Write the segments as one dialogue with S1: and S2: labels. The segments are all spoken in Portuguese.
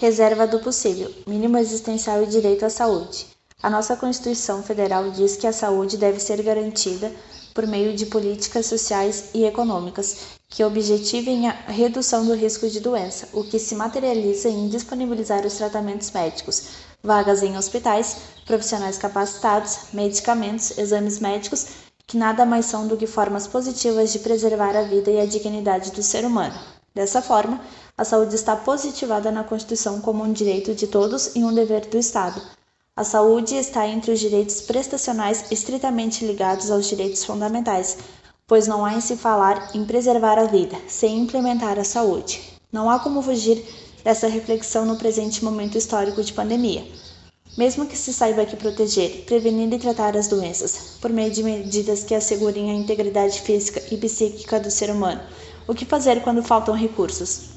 S1: Reserva do possível, mínimo existencial e direito à saúde. A nossa Constituição Federal diz que a saúde deve ser garantida por meio de políticas sociais e econômicas que objetivem a redução do risco de doença, o que se materializa em disponibilizar os tratamentos médicos, vagas em hospitais, profissionais capacitados, medicamentos, exames médicos, que nada mais são do que formas positivas de preservar a vida e a dignidade do ser humano. Dessa forma, a saúde está positivada na Constituição como um direito de todos e um dever do Estado. A saúde está entre os direitos prestacionais estritamente ligados aos direitos fundamentais, pois não há em se falar em preservar a vida, sem implementar a saúde. Não há como fugir dessa reflexão no presente momento histórico de pandemia. Mesmo que se saiba que proteger, prevenir e tratar as doenças, por meio de medidas que assegurem a integridade física e psíquica do ser humano, o que fazer quando faltam recursos?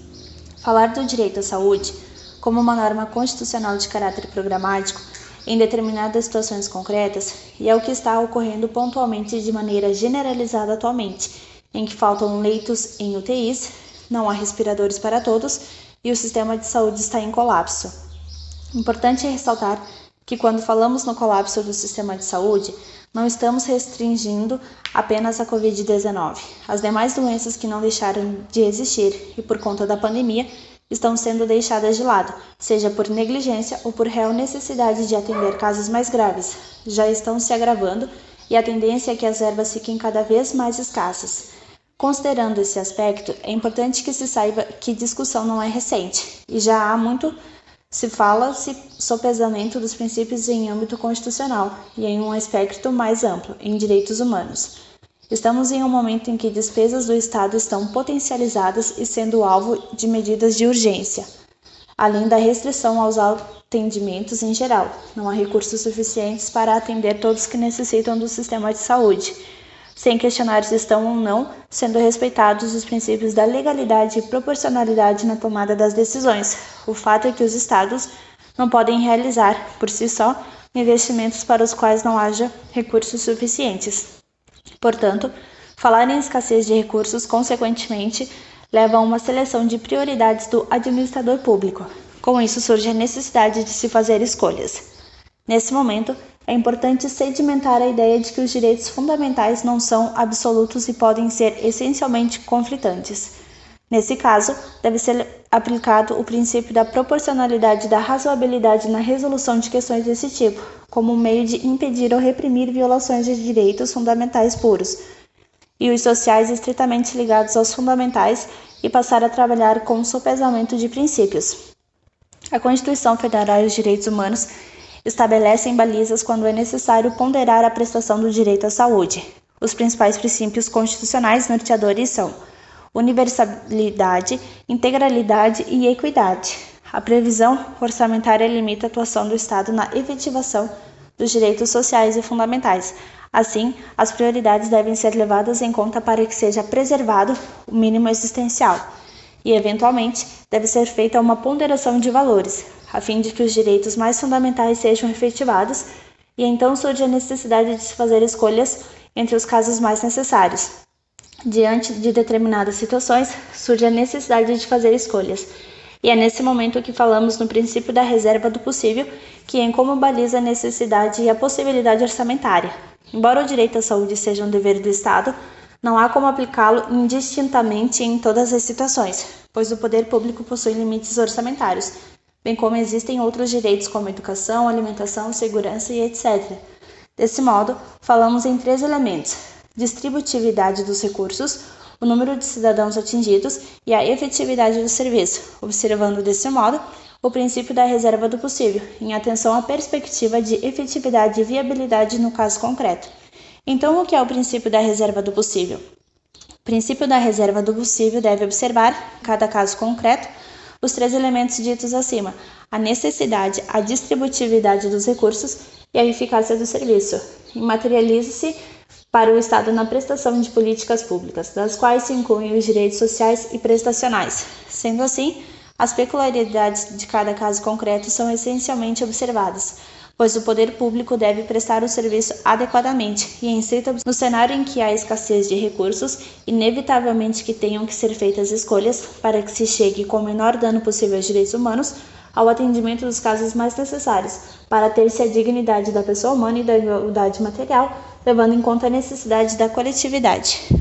S1: Falar do direito à saúde, como uma norma constitucional de caráter programático, em determinadas situações concretas, e é o que está ocorrendo pontualmente de maneira generalizada atualmente, em que faltam leitos em UTIs, não há respiradores para todos e o sistema de saúde está em colapso. Importante é ressaltar que quando falamos no colapso do sistema de saúde, não estamos restringindo apenas a Covid-19. As demais doenças que não deixaram de existir e por conta da pandemia estão sendo deixadas de lado, seja por negligência ou por real necessidade de atender casos mais graves. Já estão se agravando e a tendência é que as verbas fiquem cada vez mais escassas. Considerando esse aspecto, é importante que se saiba que discussão não é recente e já há muito se fala-se sopesamento dos princípios em âmbito constitucional e em um aspecto mais amplo, em direitos humanos. Estamos em um momento em que despesas do Estado estão potencializadas e sendo alvo de medidas de urgência, além da restrição aos atendimentos em geral. Não há recursos suficientes para atender todos que necessitam do sistema de saúde, sem questionar se estão ou não sendo respeitados os princípios da legalidade e proporcionalidade na tomada das decisões. O fato é que os Estados não podem realizar, por si só, investimentos para os quais não haja recursos suficientes. Portanto, falar em escassez de recursos, consequentemente, leva a uma seleção de prioridades do administrador público. Com isso, surge a necessidade de se fazer escolhas. Nesse momento, é importante sedimentar a ideia de que os direitos fundamentais não são absolutos e podem ser essencialmente conflitantes. Nesse caso, deve ser aplicado o princípio da proporcionalidade e da razoabilidade na resolução de questões desse tipo, como um meio de impedir ou reprimir violações de direitos fundamentais puros, e os sociais estritamente ligados aos fundamentais, e passar a trabalhar com o sopesamento de princípios. A Constituição Federal e os Direitos Humanos estabelecem balizas quando é necessário ponderar a prestação do direito à saúde. Os principais princípios constitucionais norteadores são universalidade, integralidade e equidade. A previsão orçamentária limita a atuação do Estado na efetivação dos direitos sociais e fundamentais. Assim, as prioridades devem ser levadas em conta para que seja preservado o mínimo existencial e, eventualmente, deve ser feita uma ponderação de valores, a fim de que os direitos mais fundamentais sejam efetivados, e então surge a necessidade de se fazer escolhas entre os casos mais necessários. Diante de determinadas situações, surge a necessidade de fazer escolhas, e é nesse momento que falamos no princípio da reserva do possível, que em como baliza a necessidade e a possibilidade orçamentária. Embora o direito à saúde seja um dever do Estado, não há como aplicá-lo indistintamente em todas as situações, pois o poder público possui limites orçamentários, bem como existem outros direitos como educação, alimentação, segurança e etc. Desse modo, falamos em 3 elementos: distributividade dos recursos, o número de cidadãos atingidos e a efetividade do serviço, observando desse modo o princípio da reserva do possível, em atenção à perspectiva de efetividade e viabilidade no caso concreto. Então, o que é o princípio da reserva do possível? O princípio da reserva do possível deve observar, em cada caso concreto, os 3 elementos ditos acima: a necessidade, a distributividade dos recursos e a eficácia do serviço, e materializa-se para o Estado na prestação de políticas públicas, das quais se incluem os direitos sociais e prestacionais. Sendo assim, as peculiaridades de cada caso concreto são essencialmente observadas, pois o poder público deve prestar o serviço adequadamente e em estrita no cenário em que há escassez de recursos, inevitavelmente que tenham que ser feitas escolhas para que se chegue com o menor dano possível aos direitos humanos, ao atendimento dos casos mais necessários, para ter-se a dignidade da pessoa humana e da igualdade material, levando em conta a necessidade da coletividade.